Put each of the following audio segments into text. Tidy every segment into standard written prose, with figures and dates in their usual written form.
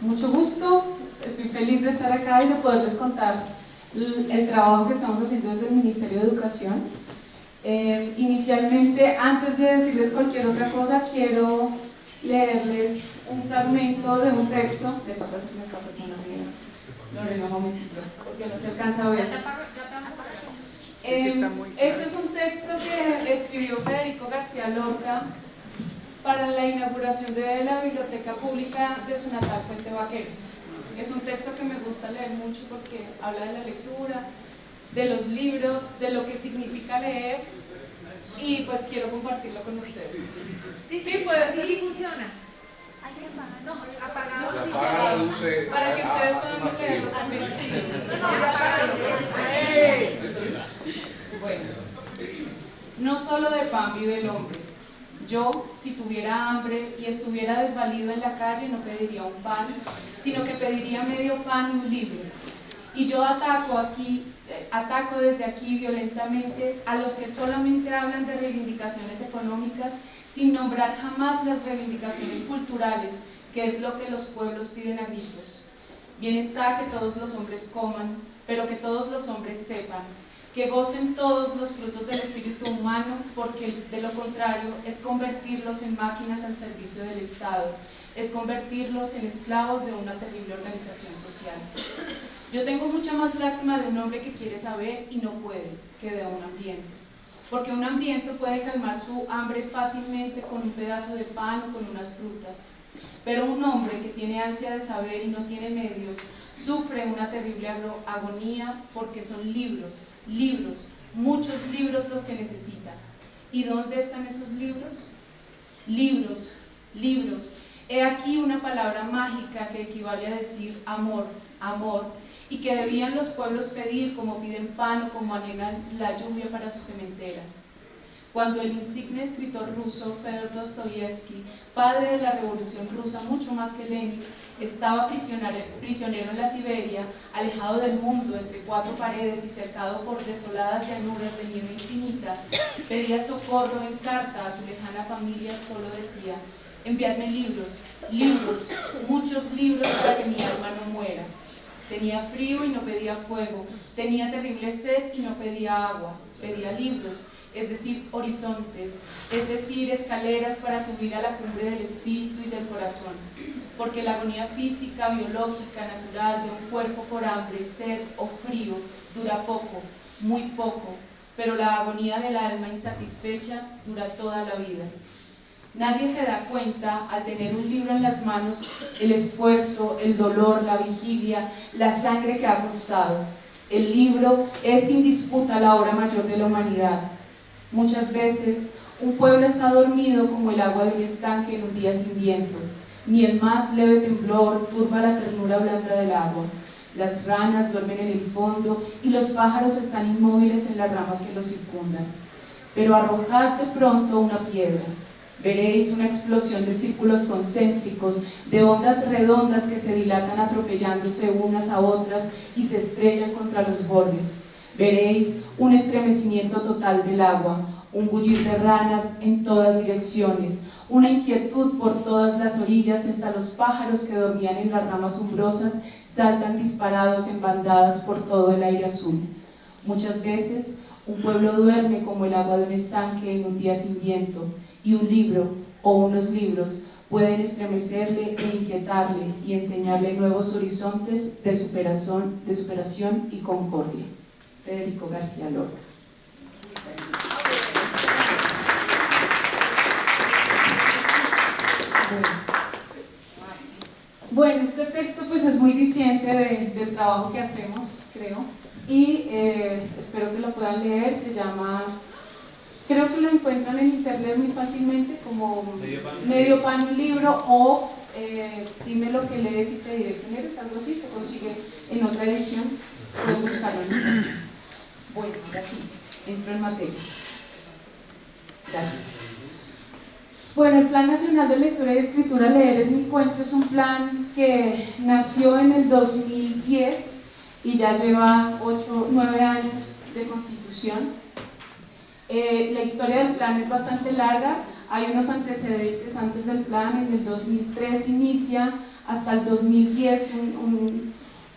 Mucho gusto, estoy feliz de estar acá y de poderles contar el trabajo que estamos haciendo desde el Ministerio de Educación. Inicialmente, antes de decirles cualquier otra cosa, quiero leerles un fragmento de un texto. Le toca hacerme acá, Lorena, un momentito, porque no se alcanza a ver. Este es un texto que escribió Federico García Lorca para la inauguración de la biblioteca pública de su natal Fuente Vaqueros. Es un texto que me gusta leer mucho porque habla de la lectura, de los libros, de lo que significa leer, y pues quiero compartirlo con ustedes. Sí, puede ser. Sí, funciona. No, apagado. Se apaga la luz. Para que ustedes puedan leerlo también. Bueno, no solo de pan vive el hombre. Yo, si tuviera hambre y estuviera desvalido en la calle, no pediría un pan, sino que pediría medio pan y un libro. Y yo ataco desde aquí violentamente a los que solamente hablan de reivindicaciones económicas sin nombrar jamás las reivindicaciones culturales, que es lo que los pueblos piden a gritos. Bien está que todos los hombres coman, pero que todos los hombres sepan, que gocen todos los frutos del espíritu humano, porque de lo contrario es convertirlos en máquinas al servicio del Estado, es convertirlos en esclavos de una terrible organización social. Yo tengo mucha más lástima de un hombre que quiere saber y no puede, que de un hambriento, porque un hambriento puede calmar su hambre fácilmente con un pedazo de pan o con unas frutas, pero un hombre que tiene ansia de saber y no tiene medios, sufre una terrible agonía, porque son libros, muchos libros los que necesita. ¿Y dónde están esos libros? Libros. He aquí una palabra mágica que equivale a decir amor, y que debían los pueblos pedir como piden pan o como anhelan la lluvia para sus cementeras. Cuando el insigne escritor ruso Fedor Dostoyevsky, padre de la Revolución Rusa mucho más que Lenin, estaba prisionero en la Siberia, alejado del mundo entre cuatro paredes y cercado por desoladas llanuras de nieve infinita, pedía socorro en carta a su lejana familia, solo decía: enviadme libros, muchos libros para que mi alma no muera. Tenía frío y no pedía fuego, tenía terrible sed y no pedía agua, pedía libros, es decir, horizontes, es decir, escaleras para subir a la cumbre del espíritu y del corazón, porque la agonía física, biológica, natural de un cuerpo por hambre, sed o frío dura poco, muy poco, pero la agonía del alma insatisfecha dura toda la vida. Nadie se da cuenta, al tener un libro en las manos, el esfuerzo, el dolor, la vigilia, la sangre que ha costado. El libro es sin disputa la obra mayor de la humanidad. Muchas veces, un pueblo está dormido como el agua de un estanque en un día sin viento. Ni el más leve temblor turba la ternura blanda del agua. Las ranas duermen en el fondo y los pájaros están inmóviles en las ramas que los circundan. Pero arrojad de pronto una piedra. Veréis una explosión de círculos concéntricos, de ondas redondas que se dilatan atropellándose unas a otras y se estrellan contra los bordes. Veréis un estremecimiento total del agua, un bullir de ranas en todas direcciones, una inquietud por todas las orillas, hasta los pájaros que dormían en las ramas umbrosas saltan disparados en bandadas por todo el aire azul. Muchas veces un pueblo duerme como el agua de un estanque en un día sin viento, y un libro o unos libros pueden estremecerle e inquietarle y enseñarle nuevos horizontes de superación y concordia. Federico García Lorca. Bueno, este texto pues es muy diciente del trabajo que hacemos, creo, y espero que lo puedan leer. Se llama... Creo que lo encuentran en internet muy fácilmente como Medio pan un libro, o dime lo que lees y te diré quién eres, algo así. Se consigue en otra edición, pueden buscarlo en internet. Bueno, ahora sí, entro en materia. Gracias. Bueno, el Plan Nacional de Lectura y Escritura Leer es mi cuento es un plan que nació en el 2010 y ya lleva 9 años de constitución. La historia del plan es bastante larga. hay unos antecedentes antes del plan. En el 2003 inicia hasta el 2010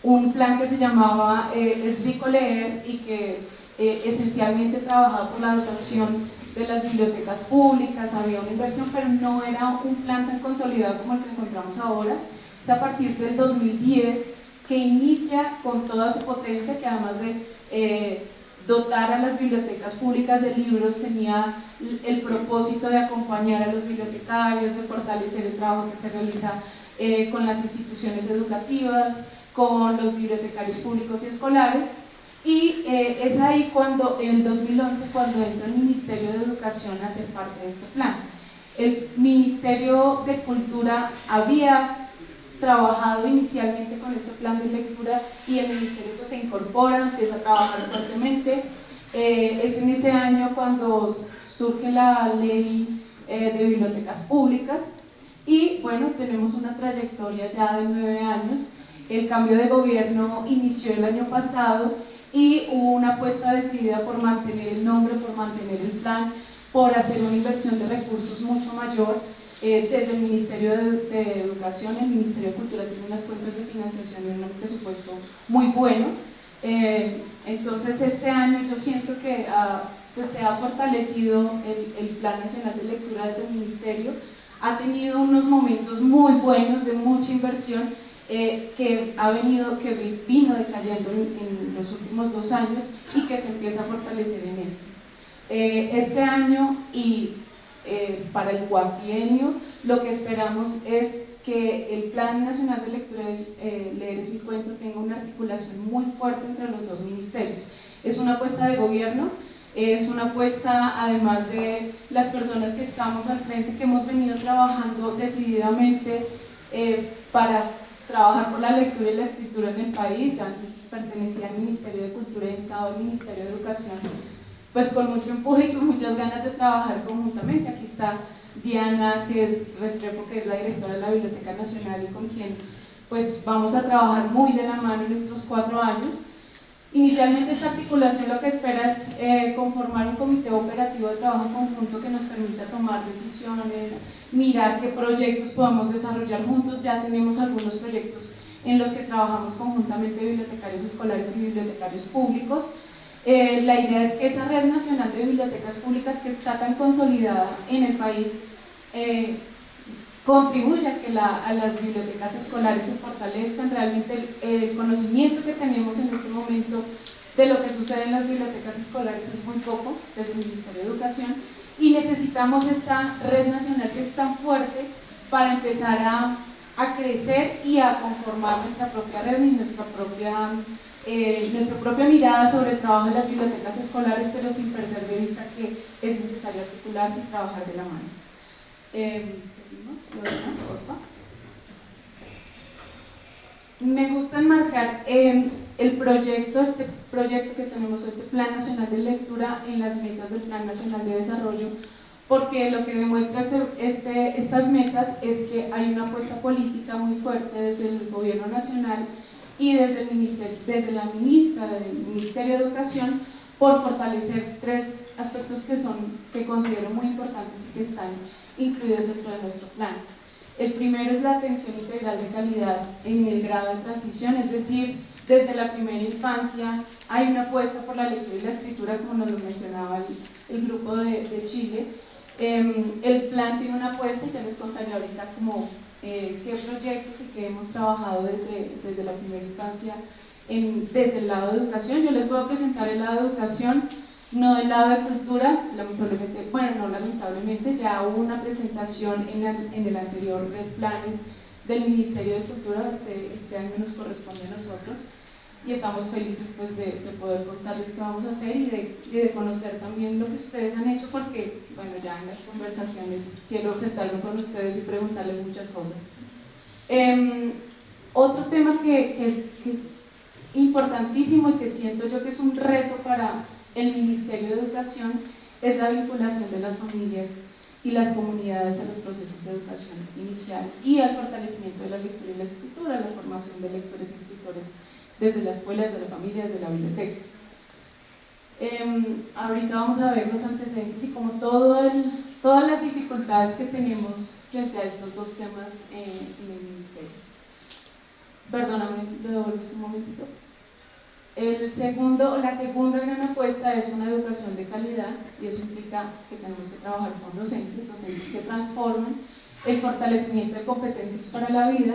un plan que se llamaba Es Rico Leer, y que esencialmente trabajaba por la dotación de las bibliotecas públicas. Había una inversión, pero no era un plan tan consolidado como el que encontramos ahora. Es a partir del 2010 que inicia con toda su potencia, que además de dotar a las bibliotecas públicas de libros, tenía el propósito de acompañar a los bibliotecarios, de fortalecer el trabajo que se realiza con las instituciones educativas, con los bibliotecarios públicos y escolares. Y es ahí cuando, en el 2011, cuando entra el Ministerio de Educación a ser parte de este plan. El Ministerio de Cultura había trabajado inicialmente con este plan de lectura, y el Ministerio pues, se incorpora, empieza a trabajar fuertemente. Es en ese año cuando surge la ley de bibliotecas públicas, y bueno, tenemos una trayectoria ya de 9 años. El cambio de gobierno inició el año pasado y hubo una apuesta decidida por mantener el nombre, por mantener el plan, por hacer una inversión de recursos mucho mayor. Desde el Ministerio de Educación, el Ministerio de Cultura tiene unas fuentes de financiación y un presupuesto muy bueno. Entonces este año yo siento que pues se ha fortalecido el Plan Nacional de Lectura desde el Ministerio. Ha tenido unos momentos muy buenos de mucha inversión que vino decayendo en los últimos 2 años y que se empieza a fortalecer en este año. Y para el cuatrienio lo que esperamos es que el Plan Nacional de Lectura Leer es mi cuento tenga una articulación muy fuerte entre los 2 ministerios. Es una apuesta de gobierno, es una apuesta además de las personas que estamos al frente, que hemos venido trabajando decididamente para trabajar por la lectura y la escritura en el país. Yo antes pertenecía al Ministerio de Cultura y entraba al Ministerio de Educación, pues con mucho empuje y con muchas ganas de trabajar conjuntamente. Aquí está Diana, que es Restrepo, que es la directora de la Biblioteca Nacional, y con quien pues vamos a trabajar muy de la mano en estos 4 años. Inicialmente esta articulación lo que espera es conformar un comité operativo de trabajo conjunto que nos permita tomar decisiones, mirar qué proyectos podamos desarrollar juntos. Ya tenemos algunos proyectos en los que trabajamos conjuntamente, bibliotecarios escolares y bibliotecarios públicos. La idea es que esa red nacional de bibliotecas públicas, que está tan consolidada en el país, contribuya a que a las bibliotecas escolares se fortalezcan. Realmente el conocimiento que tenemos en este momento de lo que sucede en las bibliotecas escolares es muy poco desde el Ministerio de Educación, y necesitamos esta red nacional que es tan fuerte para empezar a crecer y a conformar nuestra propia red y nuestra propia mirada sobre el trabajo de las bibliotecas escolares, pero sin perder de vista que es necesario articularse y trabajar de la mano. Seguimos, Lorena, por favor. Me gusta enmarcar este proyecto que tenemos, este Plan Nacional de Lectura, en las metas del Plan Nacional de Desarrollo, porque lo que demuestra estas metas es que hay una apuesta política muy fuerte desde el Gobierno Nacional y desde la ministra del Ministerio de Educación por fortalecer 3 aspectos que considero muy importantes y que están incluidos dentro de nuestro plan. El primero es la atención integral de calidad en el grado de transición, es decir, desde la primera infancia hay una apuesta por la lectura y la escritura, como nos lo mencionaba el grupo de Chile. El plan tiene una apuesta, y ya les contaré ahorita qué proyectos y qué hemos trabajado desde la primera infancia desde el lado de educación. Yo les voy a presentar el lado de educación, no del lado de cultura. Lamentablemente ya hubo una presentación en el anterior Red Planes del Ministerio de Cultura. Este año nos corresponde a nosotros y estamos felices pues de poder contarles qué vamos a hacer y de conocer también lo que ustedes han hecho, porque bueno, ya en las conversaciones quiero sentarme con ustedes y preguntarles muchas cosas. Otro tema que es importantísimo y que siento yo que es un reto para el Ministerio de Educación es la vinculación de las familias y las comunidades a los procesos de educación inicial y al fortalecimiento de la lectura y la escritura, la formación de lectores y escritores desde la escuela, desde la familia, desde la biblioteca. Ahorita vamos a ver los antecedentes y como todo todas las dificultades que tenemos frente a estos dos temas en el ministerio. Perdóname, lo devuelves un momentito. La segunda gran apuesta es una educación de calidad, y eso implica que tenemos que trabajar con docentes que transforman, el fortalecimiento de competencias para la vida,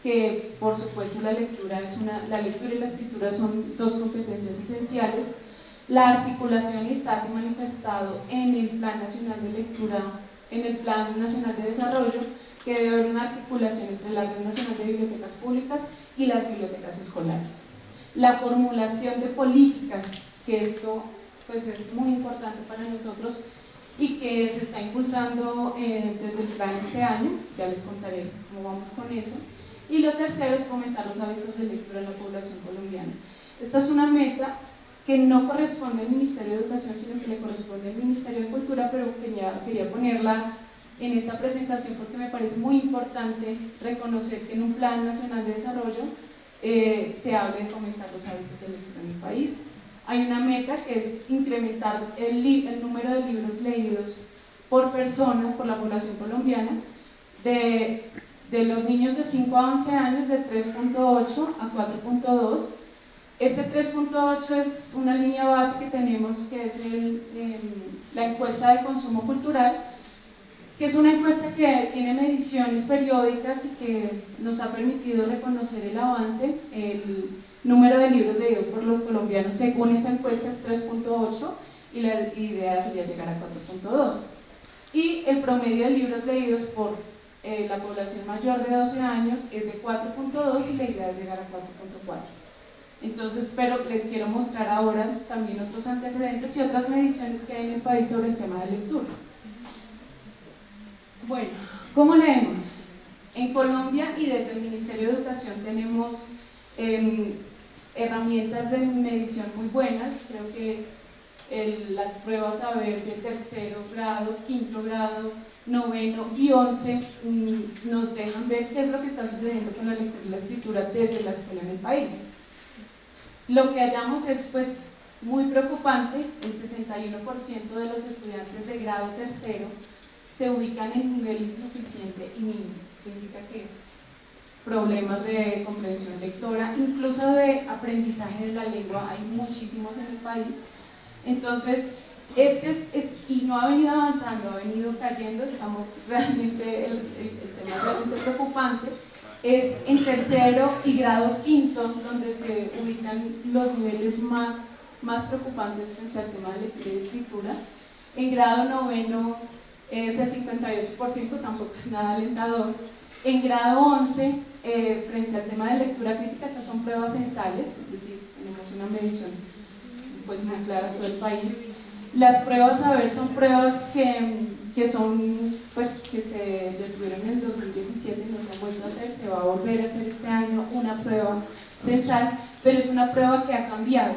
que por supuesto la lectura y la escritura son dos competencias esenciales. La articulación, y está así manifestado en el Plan Nacional de Lectura, en el Plan Nacional de Desarrollo, que debe haber una articulación entre la Red Nacional de Bibliotecas Públicas y las bibliotecas escolares. La formulación de políticas, que esto pues, es muy importante para nosotros y que se está impulsando desde el plan este año, ya les contaré cómo vamos con eso. Y lo tercero es fomentar los hábitos de lectura en la población colombiana. Esta es una meta que no corresponde al Ministerio de Educación, sino que le corresponde al Ministerio de Cultura, pero quería ponerla en esta presentación porque me parece muy importante reconocer que en un Plan Nacional de Desarrollo se hable de fomentar los hábitos de lectura en el país. Hay una meta que es incrementar el número de libros leídos por persona, por la población colombiana, de los niños de 5 a 11 años de 3.8 a 4.2. Este 3.8 es una línea base que tenemos, que es la encuesta de consumo cultural, que es una encuesta que tiene mediciones periódicas y que nos ha permitido reconocer el avance. El número de libros leídos por los colombianos según esa encuesta es 3.8 y la idea sería llegar a 4.2. Y el promedio de libros leídos por la población mayor de 12 años es de 4.2 y la idea es llegar a 4.4. Entonces, pero les quiero mostrar ahora también otros antecedentes y otras mediciones que hay en el país sobre el tema de lectura. Bueno, ¿cómo leemos? En Colombia y desde el Ministerio de Educación tenemos herramientas de medición muy buenas. Creo que las pruebas saber de tercero grado, quinto grado, noveno y 11 nos dejan ver qué es lo que está sucediendo con la lectura y la escritura desde la escuela en el país. Lo que hallamos es pues muy preocupante. El 61% de los estudiantes de grado tercero se ubican en nivel insuficiente y mínimo. Eso indica que problemas de comprensión lectora, incluso de aprendizaje de la lengua, hay muchísimos en el país. Entonces, y no ha venido avanzando, ha venido cayendo. Estamos realmente, el tema es realmente preocupante. Es en tercero y grado quinto donde se ubican los niveles más preocupantes frente al tema de lectura y escritura. En grado noveno es el 58%, tampoco es nada alentador. En grado 11, frente al tema de lectura crítica, estas son pruebas censales, es decir, tenemos una medición pues muy clara en todo el país. Las pruebas saber son pruebas que se detuvieron en el 2017 y no se han vuelto a hacer. Se va a volver a hacer este año una prueba censal, pero es una prueba que ha cambiado,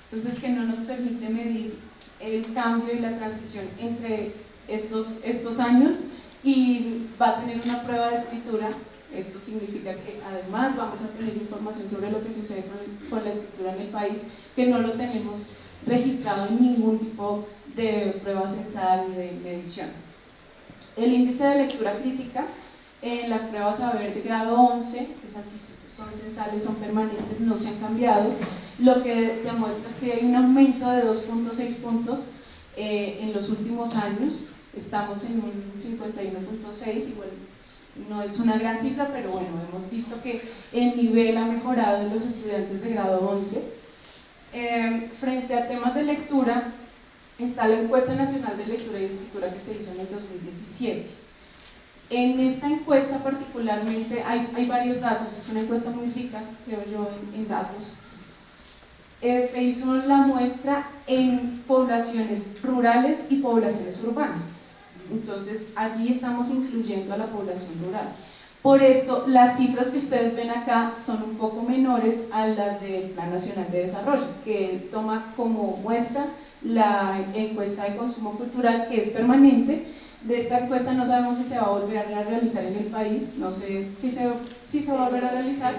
entonces que no nos permite medir el cambio y la transición entre estos años, y va a tener una prueba de escritura. Esto significa que además vamos a tener información sobre lo que sucede con la escritura en el país, que no lo tenemos registrado en ningún tipo de prueba censal ni de medición. El índice de lectura crítica en las pruebas saber de grado 11, esas sí son censales, son permanentes, no se han cambiado. Lo que demuestra es que hay un aumento de 2.6 puntos en los últimos años. Estamos en un 51.6, igual no es una gran cifra, pero bueno, hemos visto que el nivel ha mejorado en los estudiantes de grado 11. Frente a temas de lectura, está la encuesta nacional de lectura y escritura que se hizo en el 2017. En esta encuesta particularmente hay varios datos, es una encuesta muy rica, creo yo, en datos. Se hizo la muestra en poblaciones rurales y poblaciones urbanas. Entonces, allí estamos incluyendo a la población rural. Por esto, las cifras que ustedes ven acá son un poco menores a las del Plan Nacional de Desarrollo, que toma como muestra la encuesta de consumo cultural, que es permanente. De esta encuesta no sabemos si se va a volver a realizar en el país, no sé si se va a volver a realizar.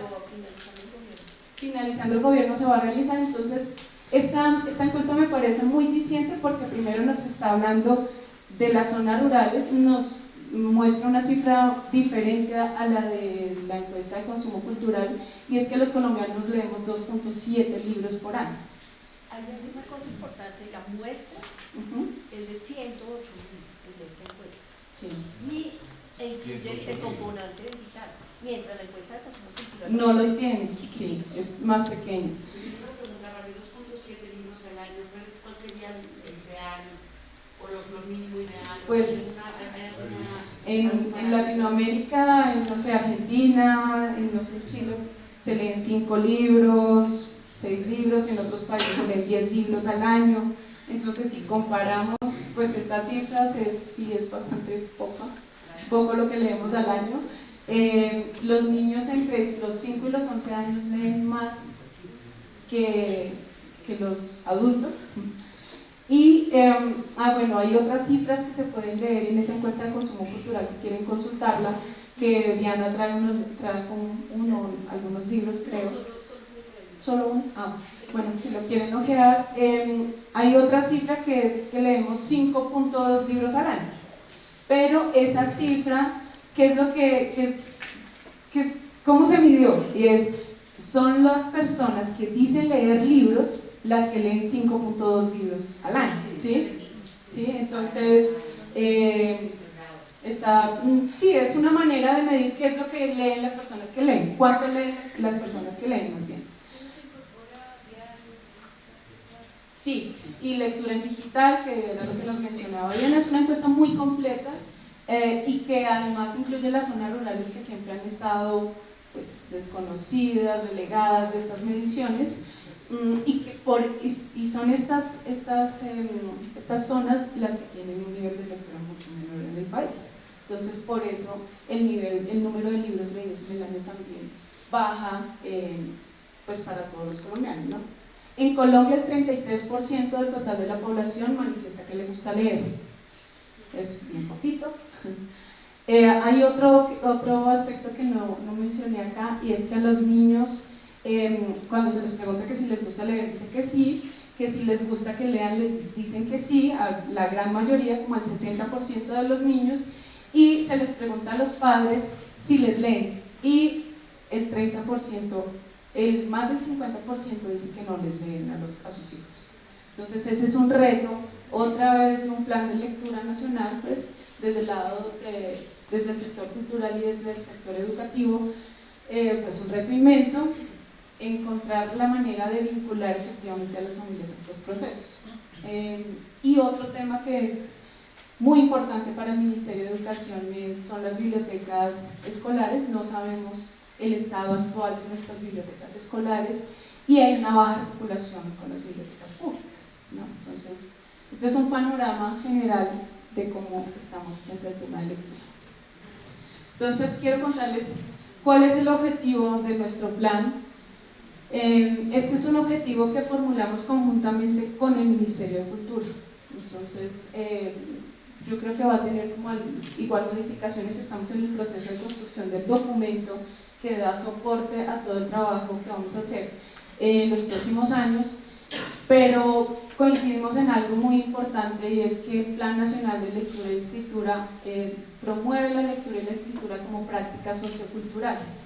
Finalizando el gobierno se va a realizar. Entonces, esta encuesta me parece muy diciente porque primero nos está hablando de las zonas rurales nos muestra una cifra diferente a la de la encuesta de consumo cultural, y es que los colombianos leemos 2.7 libros por año. Hay una cosa importante, la muestra es de 108 libros de esa encuesta. Sí. Y incluye el componente digital, mientras la encuesta de consumo cultural No lo tiene, sí, es más pequeño. Una pregunta rápida, 2.7 libros al año, ¿cuál sería el ideal o lo mínimo ideal? Pues en Latinoamérica, en no sé, Argentina, en no sé, Chile, se leen 5 libros, 6 libros, en otros países se leen 10 libros al año. Entonces, si comparamos, pues estas cifras sí es bastante poco lo que leemos al año. Los niños entre los 5 y los 11 años leen más que los adultos. Y bueno, hay otras cifras que se pueden leer en esa encuesta de consumo cultural si quieren consultarla, que Diana trae algunos libros, creo. Solo uno. Bueno, si lo quieren ojear. Hay otra cifra que es que leemos 5.2 libros al año. Pero esa cifra, ¿qué es lo cómo se midió? Y son las personas que dicen leer libros las que leen 5.2 libros al año, ¿sí? ¿Sí? Entonces, sí, es una manera de medir qué es lo que leen las personas que leen, cuánto leen las personas que leen, más bien. Sí, y lectura en digital, que era lo que nos mencionaba bien, es una encuesta muy completa y que además incluye las zonas rurales que siempre han estado pues, desconocidas, relegadas de estas mediciones, y son estas zonas las que tienen un nivel de lectura mucho menor en el país. Entonces, por eso el número de libros leídos en el año también baja pues para todos los colombianos, ¿no? En Colombia, el 33% del total de la población manifiesta que le gusta leer. Es bien poquito. Hay otro aspecto que no mencioné acá, y es que a los niños, cuando se les pregunta que si les gusta leer, dicen que sí, que si les gusta que lean, les dicen que sí, a la gran mayoría, como al 70% de los niños, y se les pregunta a los padres si les leen, y el 30%, más del 50% dice que no les leen a sus hijos. Entonces ese es un reto, otra vez de un plan de lectura nacional, pues desde el sector cultural y desde el sector educativo, pues un reto inmenso, encontrar la manera de vincular efectivamente a las familias a estos procesos. Y otro tema que es muy importante para el Ministerio de Educación son las bibliotecas escolares. No sabemos el estado actual de nuestras bibliotecas escolares y hay una baja articulación con las bibliotecas públicas, ¿no? Entonces, este es un panorama general de cómo estamos frente al tema de lectura. Entonces, quiero contarles cuál es el objetivo de nuestro plan. Este es un objetivo que formulamos conjuntamente con el Ministerio de Cultura. Entonces, yo creo que va a tener como igual modificaciones. Estamos en el proceso de construcción del documento que da soporte a todo el trabajo que vamos a hacer en los próximos años, pero coincidimos en algo muy importante, y es que el Plan Nacional de Lectura y Escritura promueve la lectura y la escritura como prácticas socioculturales.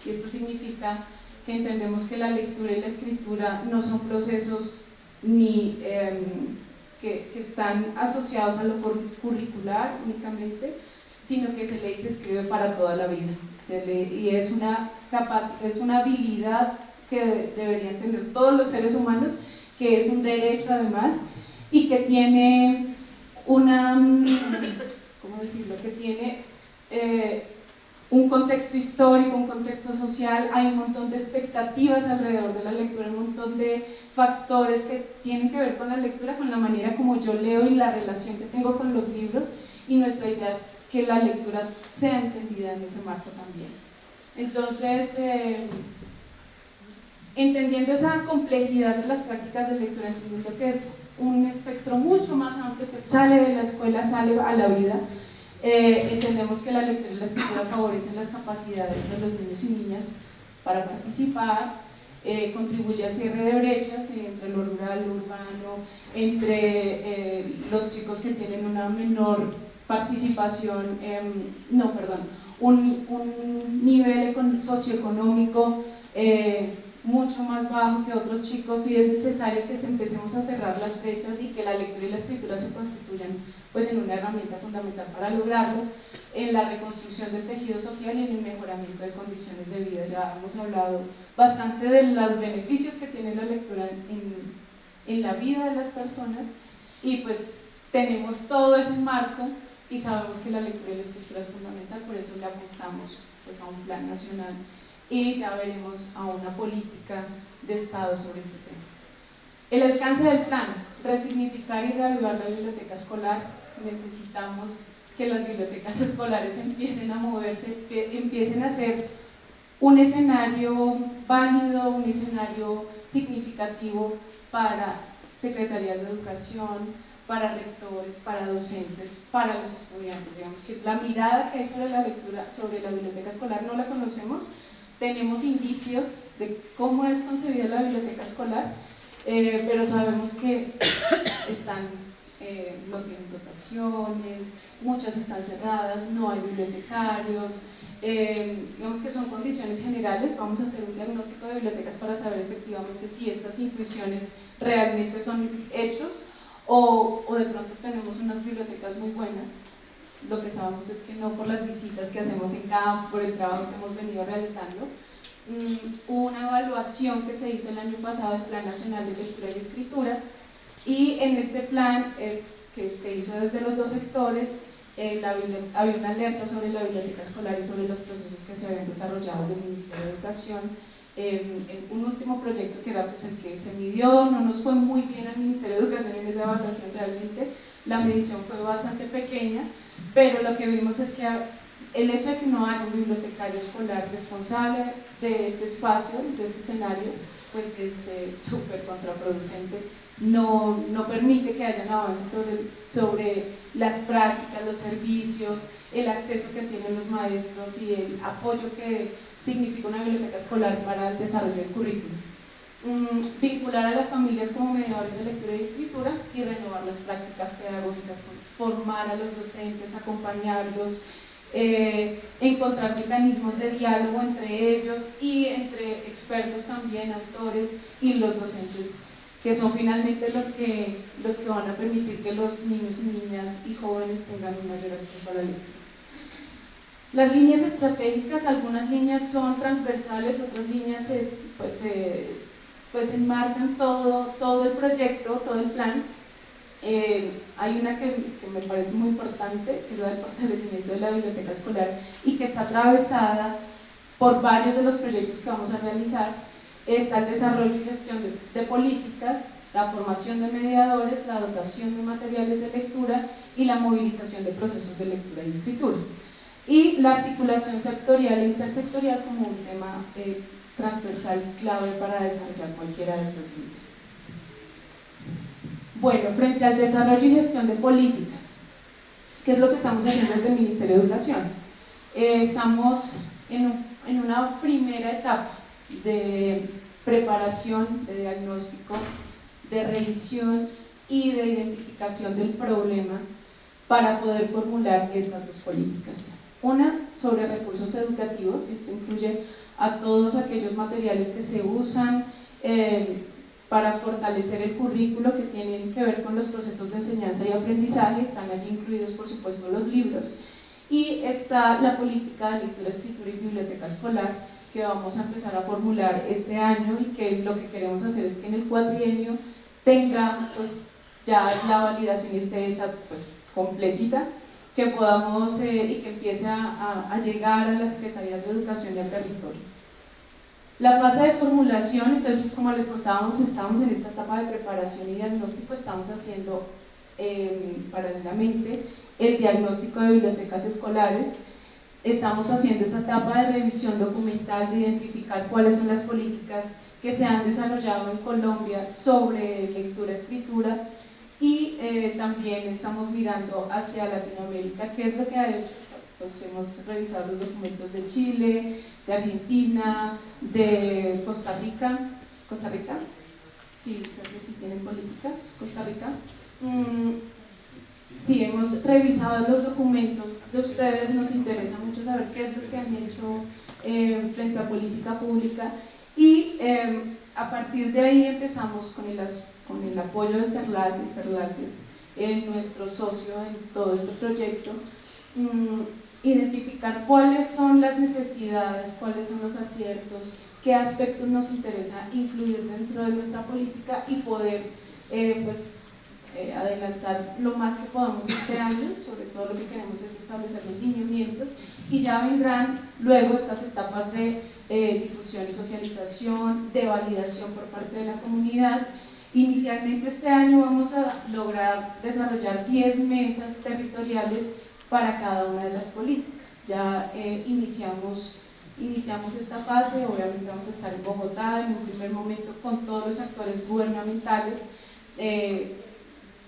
Y esto significa que entendemos que la lectura y la escritura no son procesos que están asociados a lo curricular únicamente, sino que se lee y se escribe para toda la vida. Y es una habilidad que deberían tener todos los seres humanos, que es un derecho además, y que tiene un contexto histórico, un contexto social. Hay un montón de expectativas alrededor de la lectura, un montón de factores que tienen que ver con la lectura, con la manera como yo leo y la relación que tengo con los libros, y nuestra idea es que la lectura sea entendida en ese marco también. Entonces, entendiendo esa complejidad de las prácticas de lectura, entendiendo que es un espectro mucho más amplio que sale de la escuela, sale a la vida, entendemos que la lectura y la escritura favorecen las capacidades de los niños y niñas para participar, contribuye al cierre de brechas entre lo rural, lo urbano, entre los chicos que tienen una menor participación, un nivel socioeconómico mucho más bajo que otros chicos, y es necesario que empecemos a cerrar las brechas y que la lectura y la escritura se constituyan pues, en una herramienta fundamental para lograrlo, en la reconstrucción del tejido social y en el mejoramiento de condiciones de vida. Ya hemos hablado bastante de los beneficios que tiene la lectura en la vida de las personas, y pues tenemos todo ese marco y sabemos que la lectura y la escritura es fundamental, por eso le apostamos pues, a un plan nacional y ya veremos a una política de Estado sobre este tema. El alcance del plan: resignificar y reavivar la biblioteca escolar. Necesitamos que las bibliotecas escolares empiecen a moverse, empiecen a ser un escenario válido, un escenario significativo para secretarías de educación, para rectores, para docentes, para los estudiantes. Digamos que la mirada que hay sobre la lectura, sobre la biblioteca escolar no la conocemos. Tenemos indicios de cómo es concebida la biblioteca escolar, pero sabemos que no tienen dotaciones, muchas están cerradas, no hay bibliotecarios, digamos que son condiciones generales. Vamos a hacer un diagnóstico de bibliotecas para saber efectivamente si estas intuiciones realmente son hechos o de pronto tenemos unas bibliotecas muy buenas. Lo que sabemos es que no, por las visitas que hacemos en campo, por el trabajo que hemos venido realizando. Hubo una evaluación que se hizo el año pasado del Plan Nacional de Lectura y Escritura, y en este plan que se hizo desde los dos sectores, había una alerta sobre la biblioteca escolar y sobre los procesos que se habían desarrollado desde el Ministerio de Educación. En un último proyecto que era pues, el que se midió, no nos fue muy bien al Ministerio de Educación en esa evaluación, realmente la medición fue bastante pequeña, pero lo que vimos es que el hecho de que no haya un bibliotecario escolar responsable de este espacio, de este escenario, pues es súper contraproducente. No permite que hayan avances sobre las prácticas, los servicios, el acceso que tienen los maestros y el apoyo que significa una biblioteca escolar para el desarrollo del currículum. Vincular a las familias como mediadores de lectura y escritura y renovar las prácticas pedagógicas, formar a los docentes, acompañarlos, encontrar mecanismos de diálogo entre ellos y entre expertos también, autores y los docentes, que son finalmente los que van a permitir que los niños y niñas y jóvenes tengan un mayor acceso a la lectura. Las líneas estratégicas: algunas líneas son transversales, otras líneas pues enmarcan todo el proyecto, todo el plan. Hay una que me parece muy importante, que es la del fortalecimiento de la biblioteca escolar y que está atravesada por varios de los proyectos que vamos a realizar. Está el desarrollo y gestión de políticas, la formación de mediadores, la dotación de materiales de lectura y la movilización de procesos de lectura y escritura. Y la articulación sectorial e intersectorial como un tema transversal clave para desarrollar cualquiera de estas líneas. Bueno, frente al desarrollo y gestión de políticas, ¿qué es lo que estamos haciendo desde el Ministerio de Educación? Estamos en una primera etapa de preparación, de diagnóstico, de revisión y de identificación del problema para poder formular estas dos políticas. Una sobre recursos educativos, y esto incluye a todos aquellos materiales que se usan para fortalecer el currículo, que tienen que ver con los procesos de enseñanza y aprendizaje. Están allí incluidos, por supuesto, los libros. Y está la política de lectura, escritura y biblioteca escolar, que vamos a empezar a formular este año, y que lo que queremos hacer es que en el cuatrienio tenga pues ya la validación y esté hecha pues completita, que podamos y que empiece a llegar a las secretarías de educación y al territorio. La fase de formulación, entonces, como les contábamos, estamos en esta etapa de preparación y diagnóstico. Estamos haciendo paralelamente el diagnóstico de bibliotecas escolares. Estamos haciendo esa etapa de revisión documental, de identificar cuáles son las políticas que se han desarrollado en Colombia sobre lectura, escritura, y también estamos mirando hacia Latinoamérica, qué es lo que ha hecho pues hemos revisado los documentos de Chile, de Argentina, de Costa Rica. ¿Costa Rica? Sí, creo que sí tienen políticas, Costa Rica. Sí, hemos revisado los documentos de ustedes, nos interesa mucho saber qué es lo que han hecho frente a política pública y a partir de ahí empezamos con el apoyo del CERLAC. El CERLAC es nuestro socio en todo este proyecto, identificar cuáles son las necesidades, cuáles son los aciertos, qué aspectos nos interesa incluir dentro de nuestra política y poder adelantar lo más que podamos este año. Sobre todo lo que queremos es establecer los lineamientos y ya vendrán luego estas etapas de difusión y socialización, de validación por parte de la comunidad. Inicialmente este año vamos a lograr desarrollar 10 mesas territoriales para cada una de las políticas. Ya iniciamos esta fase, obviamente vamos a estar en Bogotá en un primer momento con todos los actores gubernamentales.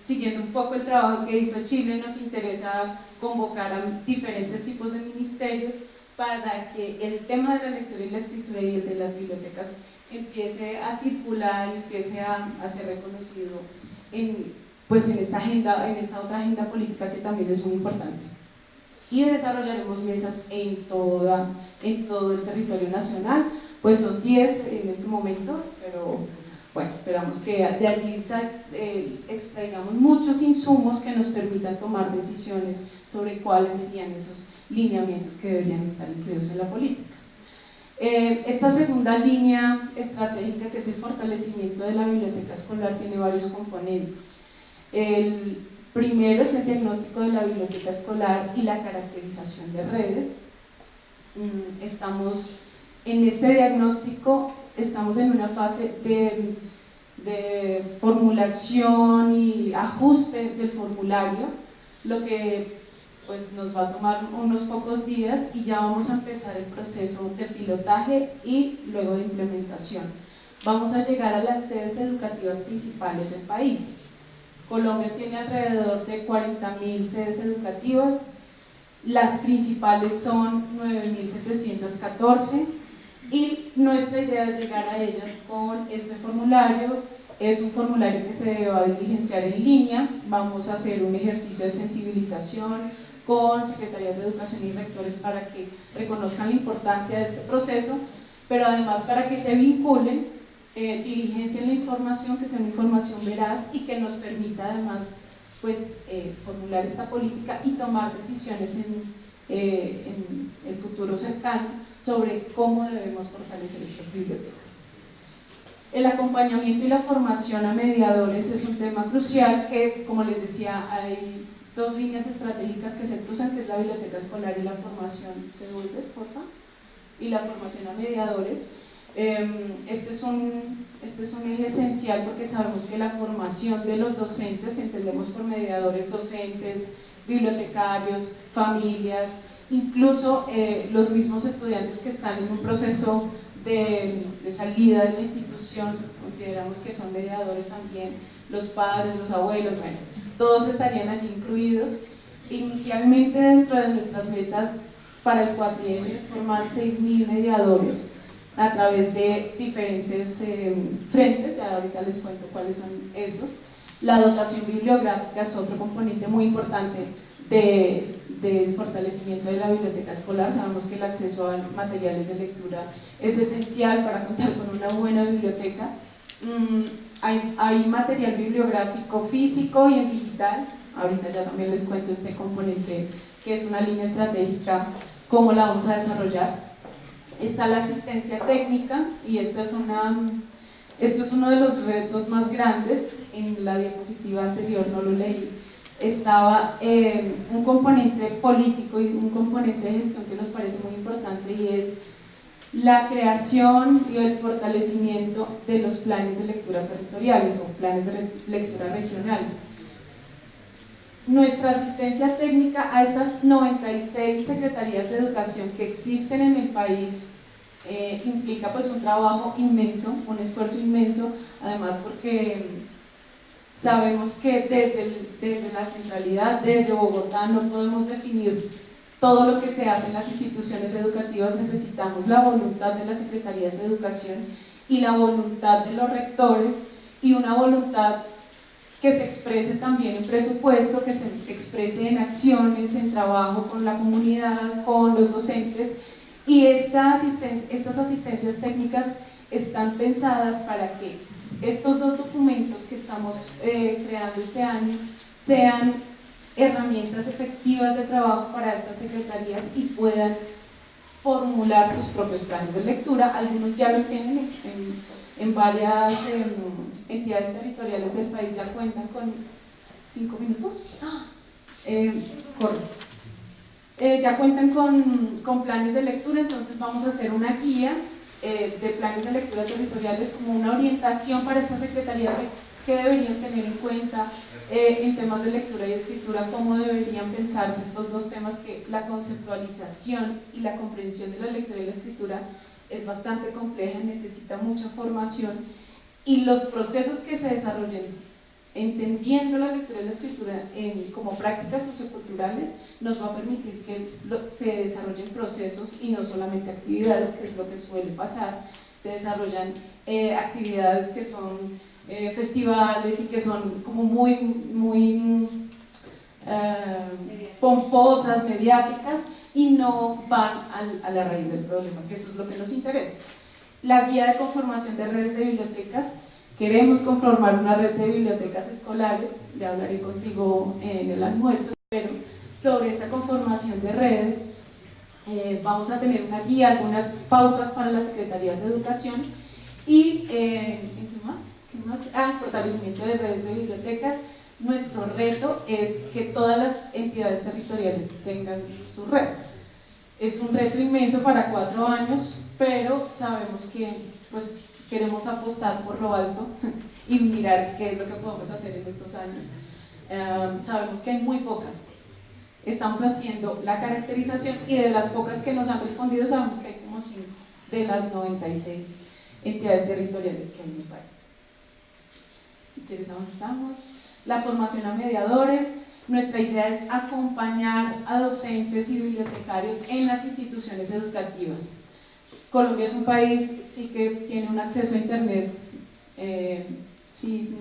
Siguiendo un poco el trabajo que hizo Chile, nos interesa convocar a diferentes tipos de ministerios para que el tema de la lectura y la escritura y el de las bibliotecas empiece a circular y empiece a ser reconocido en esta otra agenda política que también es muy importante. Y desarrollaremos mesas en todo el territorio nacional, pues son 10 en este momento, pero bueno, esperamos que de allí extraigamos muchos insumos que nos permitan tomar decisiones sobre cuáles serían esos lineamientos que deberían estar incluidos en la política. Esta segunda línea estratégica, que es el fortalecimiento de la biblioteca escolar, tiene varios componentes. El primero es el diagnóstico de la biblioteca escolar y la caracterización de redes. Estamos en este diagnóstico, estamos en una fase de formulación y ajuste del formulario, lo que pues nos va a tomar unos pocos días y ya vamos a empezar el proceso de pilotaje y luego de implementación. Vamos a llegar a las sedes educativas principales del país. Colombia tiene alrededor de 40.000 sedes educativas, las principales son 9.714 y nuestra idea es llegar a ellas con este formulario. Es un formulario que se va a diligenciar en línea. Vamos a hacer un ejercicio de sensibilización con secretarías de educación y rectores para que reconozcan la importancia de este proceso, pero además para que se vinculen, diligencien la información, que sea una información veraz y que nos permita además formular esta política y tomar decisiones en el futuro cercano sobre cómo debemos fortalecer estas bibliotecas. El acompañamiento y la formación a mediadores es un tema crucial que, como les decía, hay dos líneas estratégicas que se cruzan, que es la biblioteca escolar y la formación, ¿te devuelves, porfa? Y la formación a mediadores. Este es un eje esencial porque sabemos que la formación de los docentes, entendemos por mediadores docentes, bibliotecarios, familias, incluso los mismos estudiantes que están en un proceso de salida de la institución, consideramos que son mediadores también, los padres, los abuelos, bueno, todos estarían allí incluidos. Inicialmente dentro de nuestras metas para el cuatrienio es formar 6.000 mediadores a través de diferentes frentes, ya ahorita les cuento cuáles son esos. La dotación bibliográfica es otro componente muy importante del fortalecimiento de la biblioteca escolar. Sabemos que el acceso a materiales de lectura es esencial para contar con una buena biblioteca. Hay material bibliográfico físico y en digital. Ahorita ya también les cuento este componente que es una línea estratégica, cómo la vamos a desarrollar. Está la asistencia técnica y esto es uno de los retos más grandes. En la diapositiva anterior no lo leí. Estaba un componente político y un componente de gestión que nos parece muy importante, y es la creación y el fortalecimiento de los planes de lectura territoriales o planes de lectura regionales. Nuestra asistencia técnica a estas 96 secretarías de educación que existen en el país implica pues un trabajo inmenso, un esfuerzo inmenso, además porque sabemos que desde la centralidad, desde Bogotá, no podemos definir todo lo que se hace en las instituciones educativas necesitamos la voluntad de las secretarías de educación y la voluntad de los rectores y una voluntad que se exprese también en presupuesto, que se exprese en acciones, en trabajo con la comunidad, con los docentes, y estas asistencias técnicas están pensadas para que estos dos documentos que estamos creando este año sean herramientas efectivas de trabajo para estas secretarías y puedan formular sus propios planes de lectura. Algunos ya los tienen en varias entidades territoriales del país, ya cuentan con 5 minutos. Ya cuentan con planes de lectura, entonces vamos a hacer una guía de planes de lectura territoriales como una orientación para estas secretarías de qué deberían tener en cuenta en temas de lectura y escritura, cómo deberían pensarse estos dos temas, que la conceptualización y la comprensión de la lectura y la escritura es bastante compleja, necesita mucha formación, y los procesos que se desarrollen entendiendo la lectura y la escritura como prácticas socioculturales nos va a permitir que se desarrollen procesos y no solamente actividades, que es lo que suele pasar. Se desarrollan actividades que son festivales y que son como muy pomposas, mediáticas, y no van a la raíz del problema, que eso es lo que nos interesa. La guía de conformación de redes de bibliotecas, queremos conformar una red de bibliotecas escolares, ya hablaré contigo en el almuerzo, pero sobre esta conformación de redes vamos a tener una guía, algunas pautas para las secretarías de educación y ¿qué más? Fortalecimiento de redes de bibliotecas. Nuestro reto es que todas las entidades territoriales tengan su red. Es un reto inmenso para 4 años, pero sabemos que pues, queremos apostar por lo alto y mirar qué es lo que podemos hacer en estos años. Sabemos que hay muy pocas. Estamos haciendo la caracterización y de las pocas que nos han respondido sabemos que hay como 5 de las 96 entidades territoriales que hay en el país. Si quieres avanzamos. La formación a mediadores. Nuestra idea es acompañar a docentes y bibliotecarios en las instituciones educativas. Colombia es un país sí que tiene un acceso a internet, sí,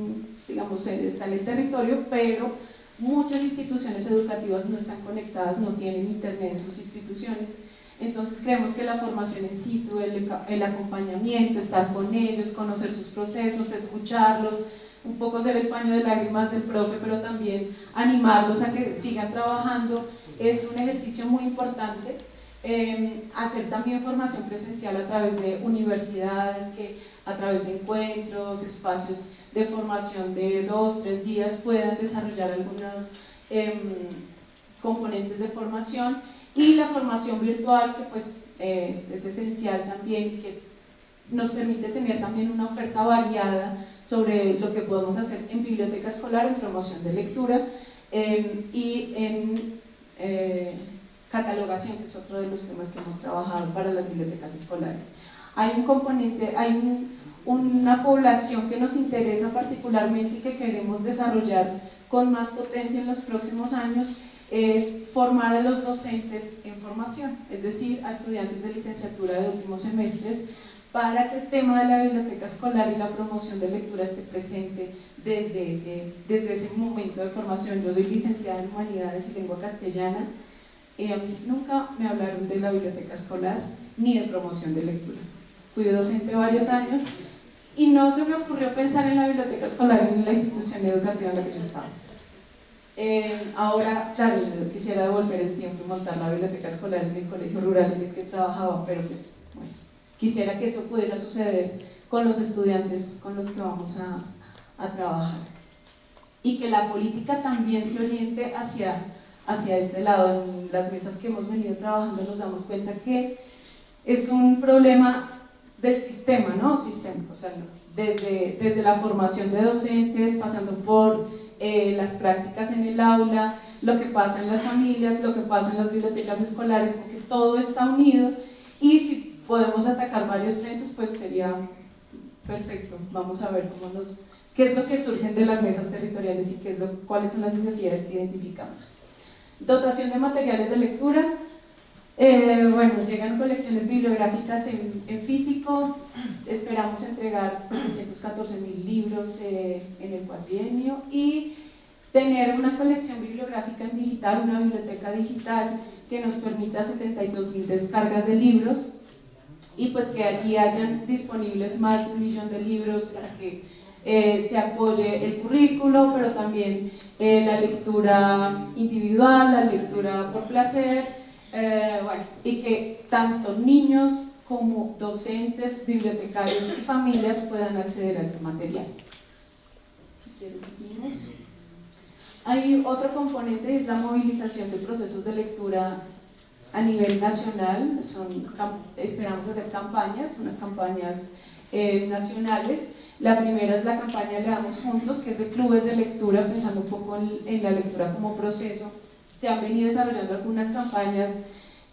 digamos, está en el territorio, pero muchas instituciones educativas no están conectadas, no tienen internet en sus instituciones. Entonces creemos que la formación in situ, el acompañamiento, estar con ellos, conocer sus procesos, escucharlos, un poco ser el paño de lágrimas del profe, pero también animarlos a que sigan trabajando, es un ejercicio muy importante. Hacer también formación presencial a través de universidades, que a través de encuentros, espacios de formación de 2-3 días puedan desarrollar algunos componentes de formación, y la formación virtual, que pues es esencial también, que nos permite tener también una oferta variada sobre lo que podemos hacer en biblioteca escolar, en promoción de lectura y en catalogación, que es otro de los temas que hemos trabajado para las bibliotecas escolares. Hay un componente, hay una población que nos interesa particularmente y que queremos desarrollar con más potencia en los próximos años, es formar a los docentes en formación, es decir, a estudiantes de licenciatura de últimos semestres, para que el tema de la biblioteca escolar y la promoción de lectura esté presente desde ese momento de formación. Yo soy licenciada en Humanidades y Lengua Castellana, a mí nunca me hablaron de la biblioteca escolar ni de promoción de lectura. Fui docente varios años y no se me ocurrió pensar en la biblioteca escolar en la institución educativa en la que yo estaba. Ahora, claro, yo quisiera devolver el tiempo y montar la biblioteca escolar en el colegio rural en el que trabajaba, pero pues, bueno, quisiera que eso pudiera suceder con los estudiantes con los que vamos a trabajar. Y que la política también se oriente hacia este lado. En las mesas que hemos venido trabajando nos damos cuenta que es un problema del sistema, ¿no? O sea, desde la formación de docentes, pasando por las prácticas en el aula, lo que pasa en las familias, lo que pasa en las bibliotecas escolares, porque todo está unido, y si podemos atacar varios frentes, pues sería perfecto. Vamos a ver qué es lo que surge de las mesas territoriales y cuáles son las necesidades que identificamos. Dotación de materiales de lectura. Bueno, llegan colecciones bibliográficas en físico, esperamos entregar 714.000 libros en el cuatrienio y tener una colección bibliográfica en digital, una biblioteca digital que nos permita 72.000 descargas de libros y pues que allí hayan disponibles más de 1 millón de libros para que se apoye el currículo, pero también la lectura individual, la lectura por placer, bueno, y que tanto niños como docentes, bibliotecarios y familias puedan acceder a este material. Si quieres, seguimos. Hay otro componente, es la movilización de procesos de lectura a nivel nacional. Esperamos hacer campañas, unas campañas nacionales. La primera es la campaña Leamos Juntos, que es de clubes de lectura, pensando un poco en la lectura como proceso. Se han venido desarrollando algunas campañas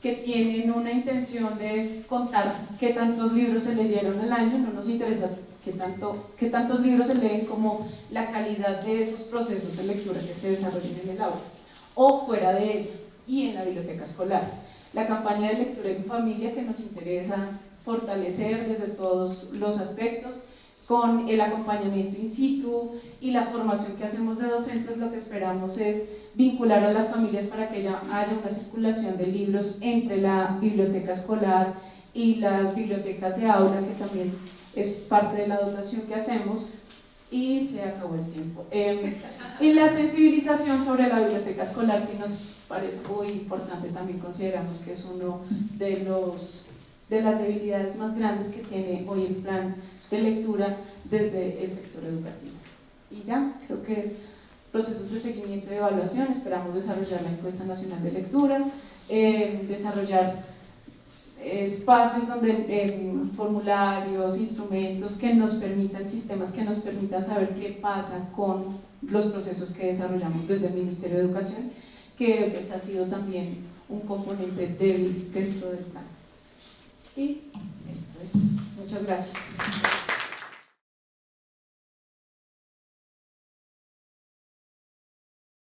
que tienen una intención de contar qué tantos libros se leyeron al año. No nos interesa qué tantos libros se leen, como la calidad de esos procesos de lectura que se desarrollen en el aula o fuera de ella y en la biblioteca escolar. La campaña de lectura en familia, que nos interesa fortalecer desde todos los aspectos, con el acompañamiento in situ y la formación que hacemos de docentes. Lo que esperamos es vincular a las familias para que haya una circulación de libros entre la biblioteca escolar y las bibliotecas de aula, que también es parte de la dotación que hacemos. Y se acabó el tiempo. Y la sensibilización sobre la biblioteca escolar, que nos parece muy importante, también consideramos que es uno de las debilidades más grandes que tiene hoy el plan de lectura desde el sector educativo. Y ya, creo que procesos de seguimiento y evaluación, esperamos desarrollar la encuesta nacional de lectura, desarrollar espacios donde formularios, instrumentos que nos permitan, sistemas que nos permitan saber qué pasa con los procesos que desarrollamos desde el Ministerio de Educación, que pues, ha sido también un componente débil dentro del plan. Y esto es. Muchas gracias.